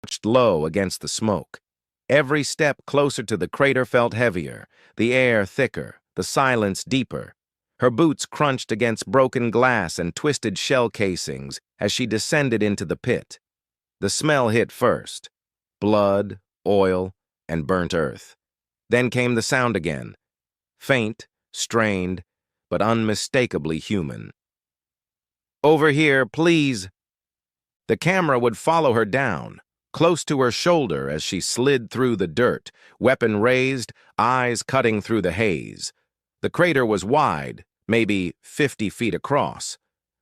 crouched low against the smoke. Every step closer to the crater felt heavier, the air thicker, the silence deeper. Her boots crunched against broken glass and twisted shell casings as she descended into the pit. The smell hit first: blood, oil, and burnt earth. Then came the sound again, faint, strained, but unmistakably human. "Over here, please." The camera would follow her down, close to her shoulder as she slid through the dirt, weapon raised, eyes cutting through the haze. The crater was wide, maybe 50 feet across,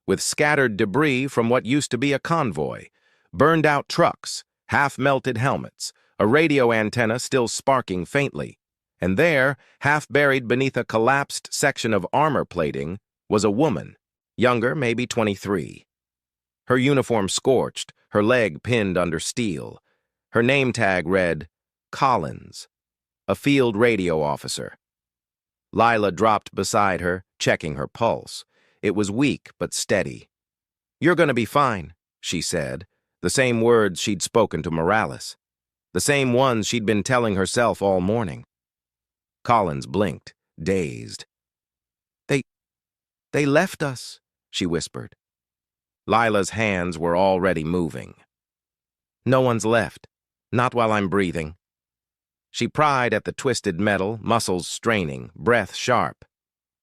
with scattered debris from what used to be a convoy, burned-out trucks, half-melted helmets, a radio antenna still sparking faintly. And there, half-buried beneath a collapsed section of armor plating, was a woman, younger, maybe 23. Her uniform scorched, her leg pinned under steel. Her name tag read, Collins, a field radio officer. Lila dropped beside her, checking her pulse. It was weak but steady. "You're gonna be fine," she said, the same words she'd spoken to Morales, the same ones she'd been telling herself all morning. Collins blinked, dazed. They left us," she whispered. Lila's hands were already moving. "No one's left. Not while I'm breathing." She pried at the twisted metal, muscles straining, breath sharp.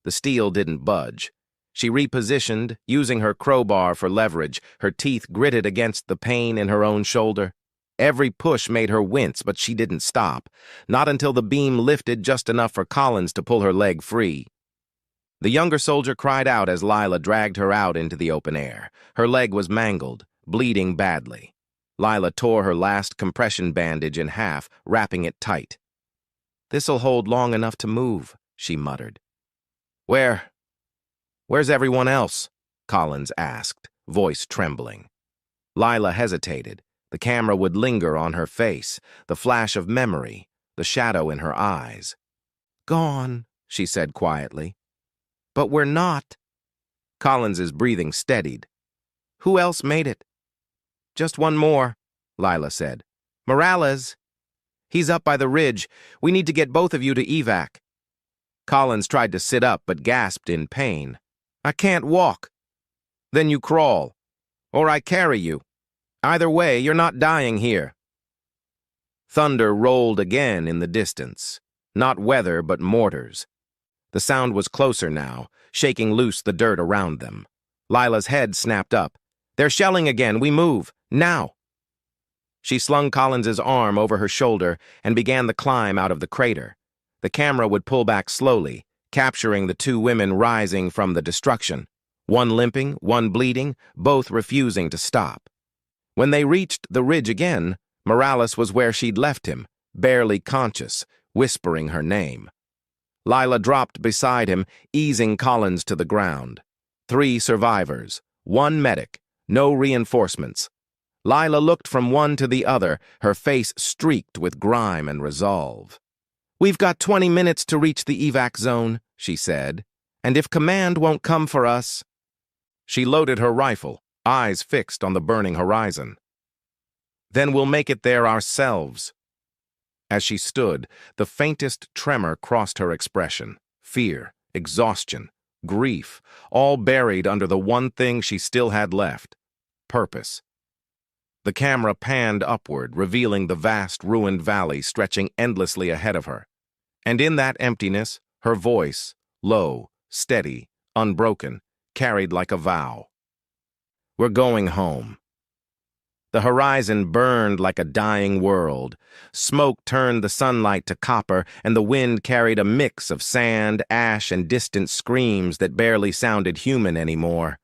The steel didn't budge. She repositioned, using her crowbar for leverage, her teeth gritted against the pain in her own shoulder. Every push made her wince, but she didn't stop, not until the beam lifted just enough for Collins to pull her leg free. The younger soldier cried out as Lila dragged her out into the open air. Her leg was mangled, bleeding badly. Lila tore her last compression bandage in half, wrapping it tight. "This'll hold long enough to move," she muttered. Where's everyone else?" Collins asked, voice trembling. Lila hesitated. The camera would linger on her face, the flash of memory, the shadow in her eyes. "Gone," she said quietly. "But we're not." Collins's breathing steadied. "Who else made it?" "Just one more," Lila said. "Morales. He's up by the ridge. We need to get both of you to evac." Collins tried to sit up but gasped in pain. "I can't walk." "Then you crawl. Or I carry you. Either way, you're not dying here." Thunder rolled again in the distance. Not weather, but mortars. The sound was closer now, shaking loose the dirt around them. Lila's head snapped up. "They're shelling again. We move. Now." She slung Collins's arm over her shoulder and began the climb out of the crater. The camera would pull back slowly, capturing the two women rising from the destruction. One limping, one bleeding, both refusing to stop. When they reached the ridge again, Morales was where she'd left him, barely conscious, whispering her name. Lila dropped beside him, easing Collins to the ground. 3 survivors, 1 medic, no reinforcements. Lila looked from one to the other, her face streaked with grime and resolve. "We've got 20 minutes to reach the evac zone," she said, "and if command won't come for us—" She loaded her rifle, eyes fixed on the burning horizon. "Then we'll make it there ourselves." As she stood, the faintest tremor crossed her expression. Fear, exhaustion, grief, all buried under the one thing she still had left: purpose. The camera panned upward, revealing the vast, ruined valley stretching endlessly ahead of her. And in that emptiness, her voice, low, steady, unbroken, carried like a vow. "We're going home." The horizon burned like a dying world. Smoke turned the sunlight to copper, and the wind carried a mix of sand, ash, and distant screams that barely sounded human anymore.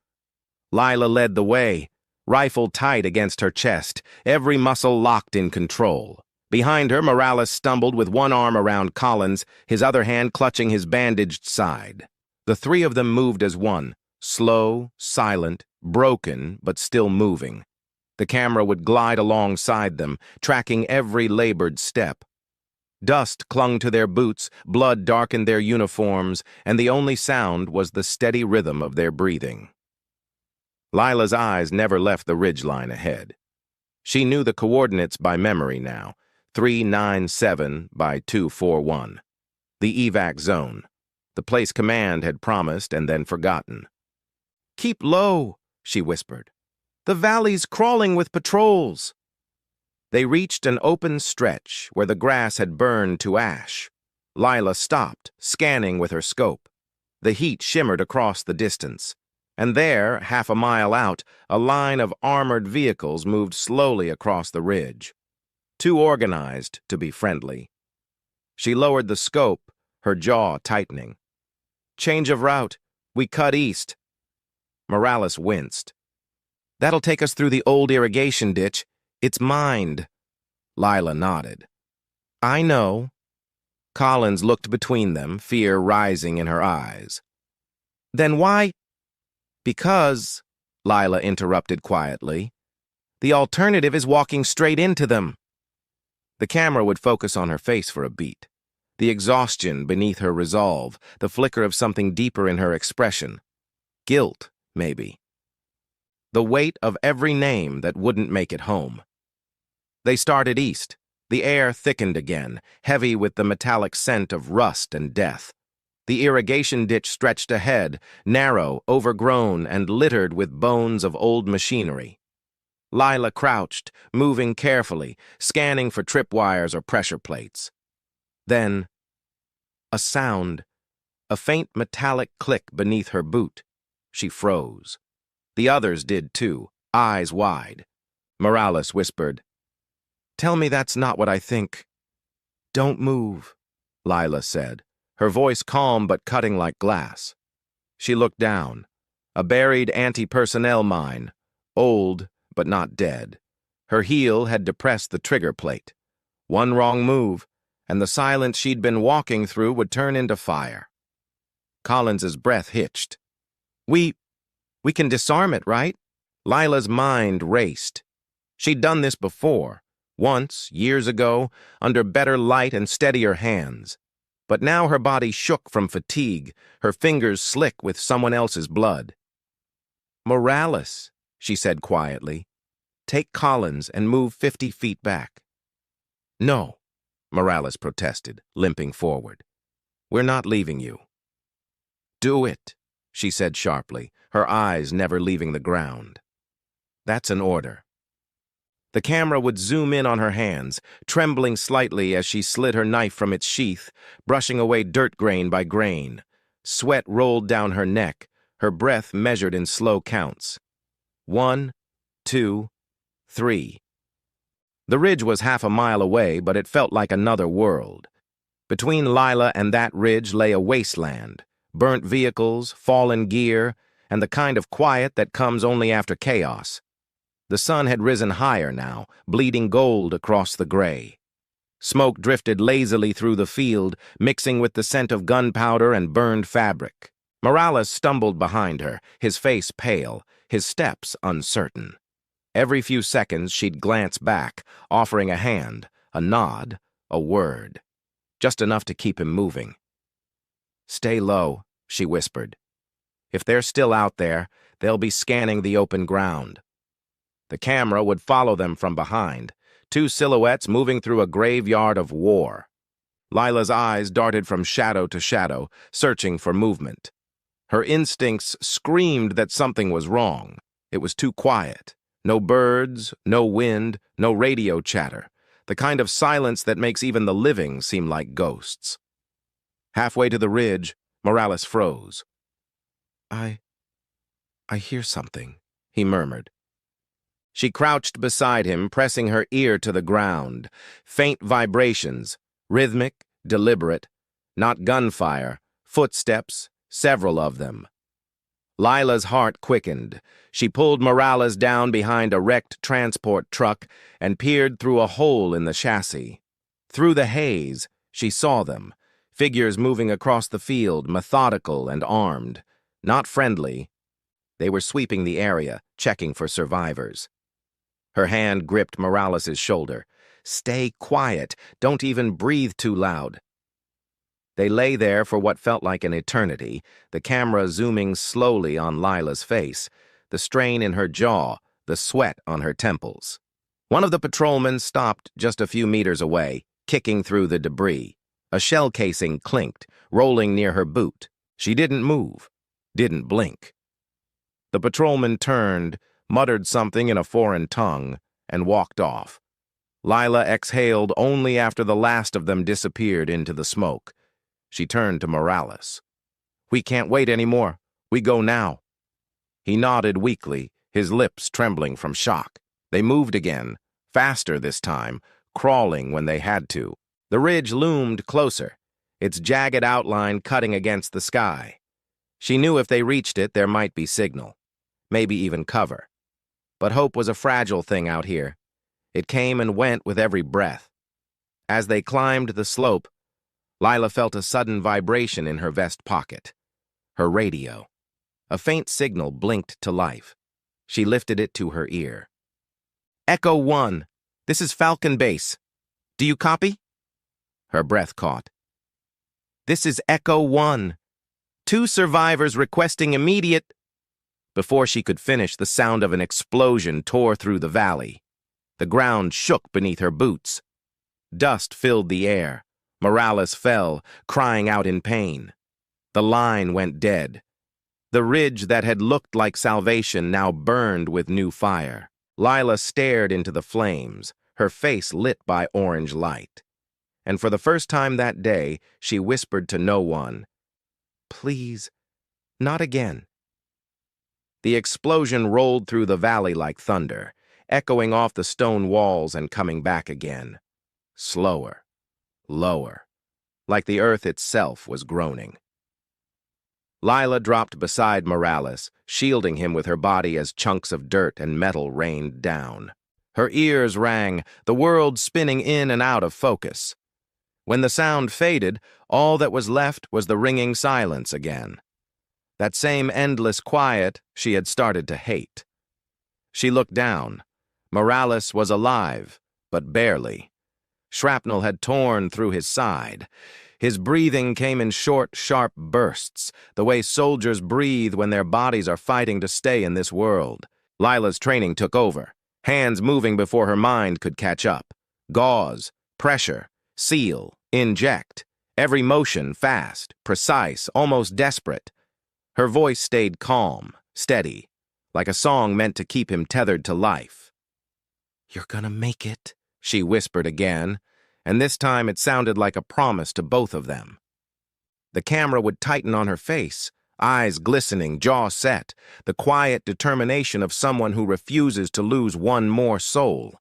Lila led the way, rifle tight against her chest, every muscle locked in control. Behind her, Morales stumbled with one arm around Collins, his other hand clutching his bandaged side. The 3 of them moved as one, slow, silent, broken, but still moving. The camera would glide alongside them, tracking every labored step. Dust clung to their boots, blood darkened their uniforms, and the only sound was the steady rhythm of their breathing. Lila's eyes never left the ridgeline ahead. She knew the coordinates by memory now, 397 by 241. The evac zone, the place command had promised and then forgotten. "Keep low," she whispered. "The valley's crawling with patrols." They reached an open stretch where the grass had burned to ash. Lila stopped, scanning with her scope. The heat shimmered across the distance. And there, half a mile out, a line of armored vehicles moved slowly across the ridge. Too organized to be friendly. She lowered the scope, her jaw tightening. "Change of route. We cut east." Morales winced. "That'll take us through the old irrigation ditch. It's mined." Lila nodded. "I know." Collins looked between them, fear rising in her eyes. "Then why—" "Because," Lila interrupted quietly, "the alternative is walking straight into them." The camera would focus on her face for a beat. The exhaustion beneath her resolve, the flicker of something deeper in her expression. Guilt, maybe. The weight of every name that wouldn't make it home. They started east. The air thickened again, heavy with the metallic scent of rust and death. The irrigation ditch stretched ahead, narrow, overgrown, and littered with bones of old machinery. Lila crouched, moving carefully, scanning for tripwires or pressure plates. Then, a sound, a faint metallic click beneath her boot. She froze. The others did too, eyes wide. Morales whispered, "Tell me that's not what I think." "Don't move," Lila said, her voice calm but cutting like glass. She looked down. A buried anti-personnel mine, old but not dead. Her heel had depressed the trigger plate. One wrong move, and the silence she'd been walking through would turn into fire. Collins's breath hitched. We can disarm it, right?" Lila's mind raced. She'd done this before, once, years ago, under better light and steadier hands. But now her body shook from fatigue, her fingers slick with someone else's blood. "Morales," she said quietly, "take Collins and move 50 feet back." "No," Morales protested, limping forward. "We're not leaving you." "Do it," she said sharply, her eyes never leaving the ground. "That's an order." The camera would zoom in on her hands, trembling slightly as she slid her knife from its sheath, brushing away dirt grain by grain. Sweat rolled down her neck, her breath measured in slow counts. 1, 2, 3. The ridge was half a mile away, but it felt like another world. Between Lila and that ridge lay a wasteland, burnt vehicles, fallen gear, and the kind of quiet that comes only after chaos. The sun had risen higher now, bleeding gold across the gray. Smoke drifted lazily through the field, mixing with the scent of gunpowder and burned fabric. Morales stumbled behind her, his face pale, his steps uncertain. Every few seconds she'd glance back, offering a hand, a nod, a word. Just enough to keep him moving. "Stay low," she whispered. "If they're still out there, they'll be scanning the open ground." The camera would follow them from behind, two silhouettes moving through a graveyard of war. Lila's eyes darted from shadow to shadow, searching for movement. Her instincts screamed that something was wrong. It was too quiet. No birds, no wind, no radio chatter. The kind of silence that makes even the living seem like ghosts. Halfway to the ridge, Morales froze. I hear something," he murmured. She crouched beside him, pressing her ear to the ground. Faint vibrations, rhythmic, deliberate, not gunfire, footsteps, several of them. Lila's heart quickened. She pulled Morales down behind a wrecked transport truck and peered through a hole in the chassis. Through the haze, she saw them, figures moving across the field, methodical and armed. Not friendly. They were sweeping the area, checking for survivors. Her hand gripped Morales' shoulder. "Stay quiet. Don't even breathe too loud." They lay there for what felt like an eternity, the camera zooming slowly on Lila's face, the strain in her jaw, the sweat on her temples. One of the patrolmen stopped just a few meters away, kicking through the debris. A shell casing clinked, rolling near her boot. She didn't move, didn't blink. The patrolman turned, muttered something in a foreign tongue, and walked off. Lila exhaled only after the last of them disappeared into the smoke. She turned to Morales. "We can't wait anymore. We go now." He nodded weakly, his lips trembling from shock. They moved again, faster this time, crawling when they had to. The ridge loomed closer, its jagged outline cutting against the sky. She knew if they reached it, there might be signal, maybe even cover. But hope was a fragile thing out here. It came and went with every breath. As they climbed the slope, Lila felt a sudden vibration in her vest pocket. Her radio. A faint signal blinked to life. She lifted it to her ear. "Echo 1, this is Falcon Base. Do you copy?" Her breath caught. "This is Echo 1. 2 survivors requesting immediate—" Before she could finish, the sound of an explosion tore through the valley. The ground shook beneath her boots. Dust filled the air. Morales fell, crying out in pain. The line went dead. The ridge that had looked like salvation now burned with new fire. Lila stared into the flames, her face lit by orange light. And for the first time that day, she whispered to no one, "Please, not again." The explosion rolled through the valley like thunder, echoing off the stone walls and coming back again. Slower, lower, like the earth itself was groaning. Lila dropped beside Morales, shielding him with her body as chunks of dirt and metal rained down. Her ears rang, the world spinning in and out of focus. When the sound faded, all that was left was the ringing silence again. That same endless quiet she had started to hate. She looked down. Morales was alive, but barely. Shrapnel had torn through his side. His breathing came in short, sharp bursts, the way soldiers breathe when their bodies are fighting to stay in this world. Lila's training took over, hands moving before her mind could catch up. Gauze, pressure, seal, inject. Every motion fast, precise, almost desperate. Her voice stayed calm, steady, like a song meant to keep him tethered to life. "You're gonna make it," she whispered again, and this time it sounded like a promise to both of them. The camera would tighten on her face, eyes glistening, jaw set, the quiet determination of someone who refuses to lose one more soul.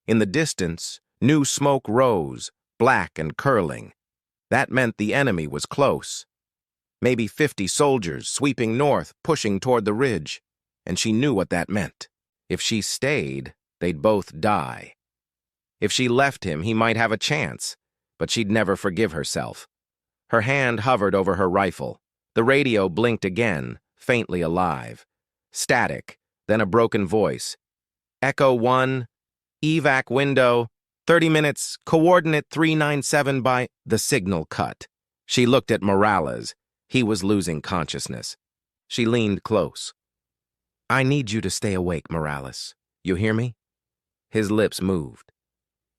In the distance, new smoke rose, black and curling. That meant the enemy was close. Maybe 50 soldiers sweeping north, pushing toward the ridge. And she knew what that meant. If she stayed, they'd both die. If she left him, he might have a chance, but she'd never forgive herself. Her hand hovered over her rifle. The radio blinked again, faintly alive. Static, then a broken voice. "Echo 1, evac window, 30 minutes, coordinate 397 by..." The signal cut. She looked at Morales. He was losing consciousness. She leaned close. "I need you to stay awake, Morales. You hear me?" His lips moved.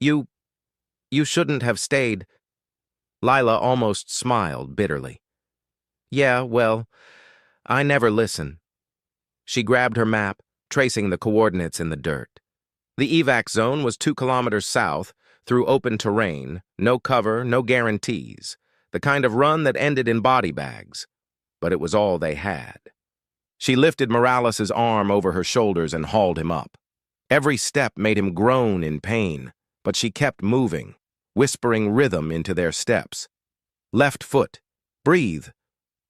You shouldn't have stayed." Lila almost smiled bitterly. "Yeah, well, I never listen." She grabbed her map, tracing the coordinates in the dirt. The evac zone was 2 kilometers south, through open terrain, no cover, no guarantees, the kind of run that ended in body bags. But it was all they had. She lifted Morales' arm over her shoulders and hauled him up. Every step made him groan in pain, but she kept moving, whispering rhythm into their steps. Left foot, breathe.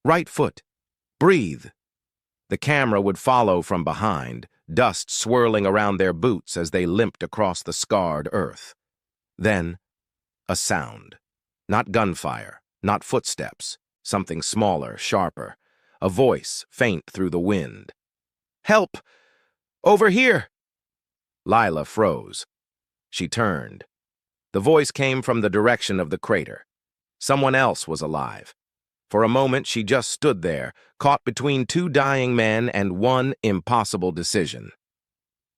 Right foot, breathe. The camera would follow from behind, dust swirling around their boots as they limped across the scarred earth. Then, a sound. Not gunfire, not footsteps, something smaller, sharper. A voice, faint through the wind. "Help! Over here!" Lila froze. She turned. The voice came from the direction of the crater. Someone else was alive. For a moment, she just stood there, caught between 2 dying men and one impossible decision.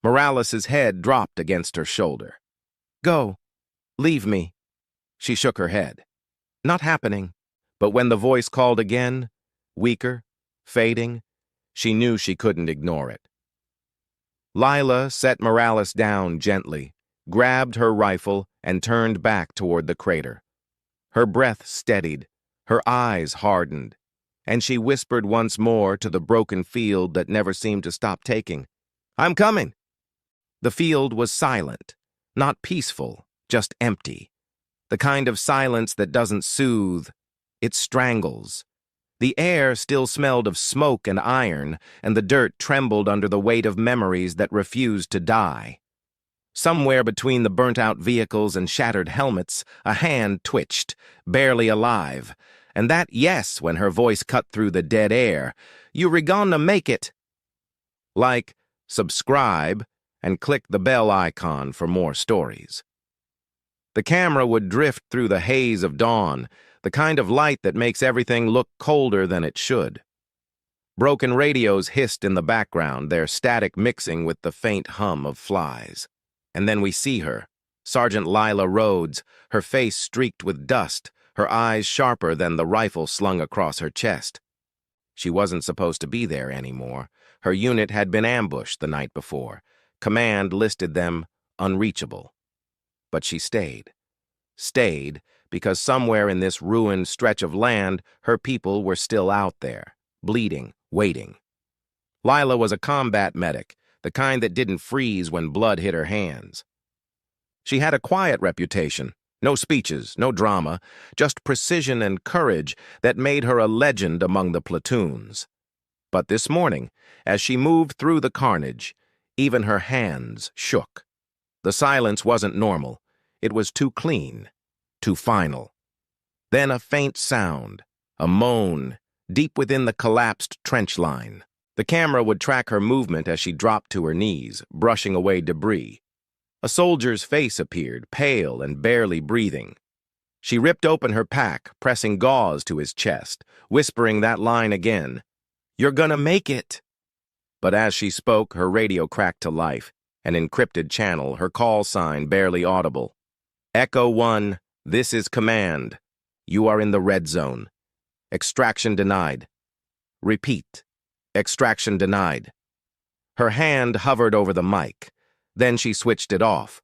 Morales's head dropped against her shoulder. Go. Leave me. She shook her head. Not happening. But when the voice called again, weaker, fading, she knew she couldn't ignore it. Lila set Morales down gently, grabbed her rifle, and turned back toward the crater. Her breath steadied, her eyes hardened, and she whispered once more to the broken field that never seemed to stop taking. I'm coming! The field was silent, not peaceful, just empty. The kind of silence that doesn't soothe, it strangles. The air still smelled of smoke and iron, and the dirt trembled under the weight of memories that refused to die. Somewhere between the burnt-out vehicles and shattered helmets, a hand twitched, barely alive, and that yes when her voice cut through the dead air. You're gonna make it. Like, subscribe, and click the bell icon for more stories. The camera would drift through the haze of dawn, the kind of light that makes everything look colder than it should. Broken radios hissed in the background, their static mixing with the faint hum of flies. And then we see her, Sergeant Laya Rhodes, her face streaked with dust, her eyes sharper than the rifle slung across her chest. She wasn't supposed to be there anymore. Her unit had been ambushed the night before. Command listed them unreachable. But she stayed. Stayed because somewhere in this ruined stretch of land, her people were still out there, bleeding, waiting. Lila was a combat medic, the kind that didn't freeze when blood hit her hands. She had a quiet reputation, no speeches, no drama, just precision and courage that made her a legend among the platoons. But this morning, as she moved through the carnage, even her hands shook. The silence wasn't normal. It was too clean, too final. Then a faint sound, a moan, deep within the collapsed trench line. The camera would track her movement as she dropped to her knees, brushing away debris. A soldier's face appeared, pale and barely breathing. She ripped open her pack, pressing gauze to his chest, whispering that line again. You're gonna make it. But as she spoke, her radio cracked to life, an encrypted channel, her call sign barely audible. Echo 1, this is command. You are in the red zone. Extraction denied. Repeat. Extraction denied. Her hand hovered over the mic. Then she switched it off.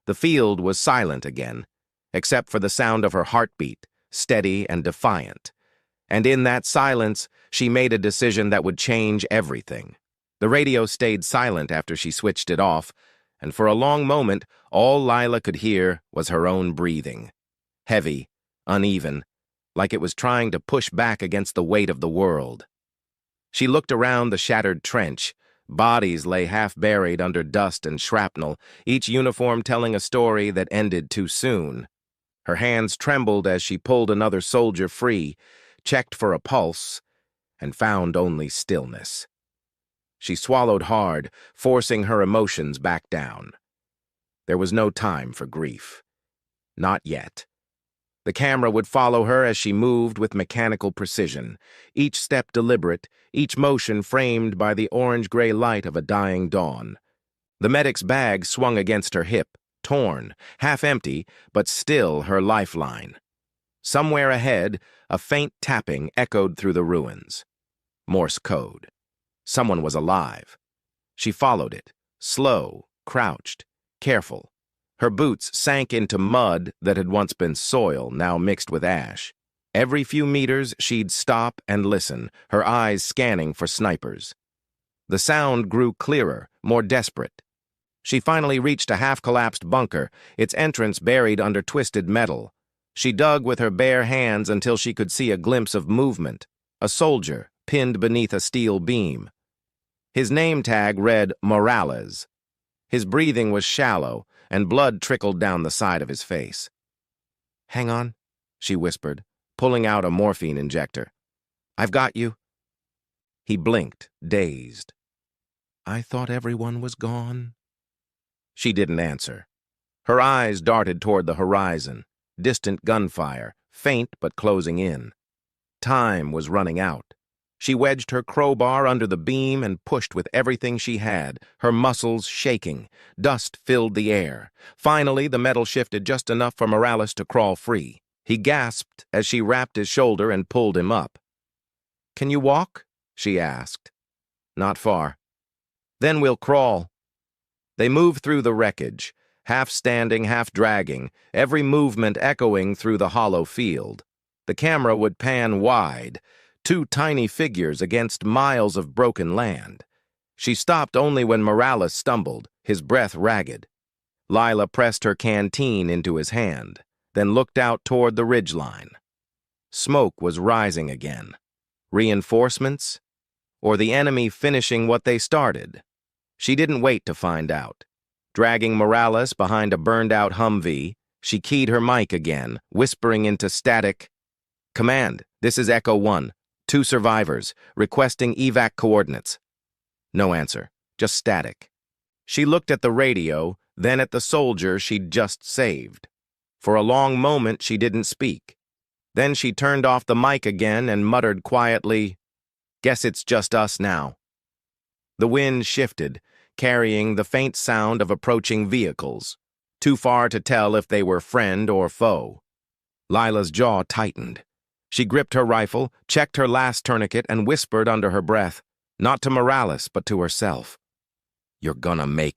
The field was silent again, except for the sound of her heartbeat, steady and defiant. And in that silence, she made a decision that would change everything. The radio stayed silent after she switched it off, and for a long moment, all Lila could hear was her own breathing. Heavy, uneven, like it was trying to push back against the weight of the world. She looked around the shattered trench. Bodies lay half-buried under dust and shrapnel, each uniform telling a story that ended too soon. Her hands trembled as she pulled another soldier free, checked for a pulse, and found only stillness. She swallowed hard, forcing her emotions back down. There was no time for grief. Not yet. The camera would follow her as she moved with mechanical precision, each step deliberate, each motion framed by the orange-gray light of a dying dawn. The medic's bag swung against her hip, torn, half empty, but still her lifeline. Somewhere ahead, a faint tapping echoed through the ruins. Morse code. Someone was alive. She followed it, slow, crouched, careful. Her boots sank into mud that had once been soil, now mixed with ash. Every few meters, she'd stop and listen, her eyes scanning for snipers. The sound grew clearer, more desperate. She finally reached a half-collapsed bunker, its entrance buried under twisted metal. She dug with her bare hands until she could see a glimpse of movement, a soldier pinned beneath a steel beam. His name tag read Morales. His breathing was shallow, and blood trickled down the side of his face. Hang on, she whispered, pulling out a morphine injector. I've got you. He blinked, dazed. I thought everyone was gone. She didn't answer. Her eyes darted toward the horizon, distant gunfire, faint but closing in. Time was running out. She wedged her crowbar under the beam and pushed with everything she had, her muscles shaking. Dust filled the air. Finally, the metal shifted just enough for Morales to crawl free. He gasped as she wrapped his shoulder and pulled him up. "Can you walk?" she asked. "Not far." "Then we'll crawl." They moved through the wreckage, half standing, half dragging, every movement echoing through the hollow field. The camera would pan wide, two tiny figures against miles of broken land. She stopped only when Morales stumbled, his breath ragged. Lila pressed her canteen into his hand, then looked out toward the ridgeline. Smoke was rising again. Reinforcements? Or the enemy finishing what they started? She didn't wait to find out. Dragging Morales behind a burned-out Humvee, she keyed her mic again, whispering into static, "Command, this is Echo 1. 2 survivors, requesting evac coordinates." No answer, just static. She looked at the radio, then at the soldier she'd just saved. For a long moment, she didn't speak. Then she turned off the mic again and muttered quietly, "Guess it's just us now." The wind shifted, carrying the faint sound of approaching vehicles, too far to tell if they were friend or foe. Lila's jaw tightened. She gripped her rifle, checked her last tourniquet, and whispered under her breath, not to Morales, but to herself, "You're gonna make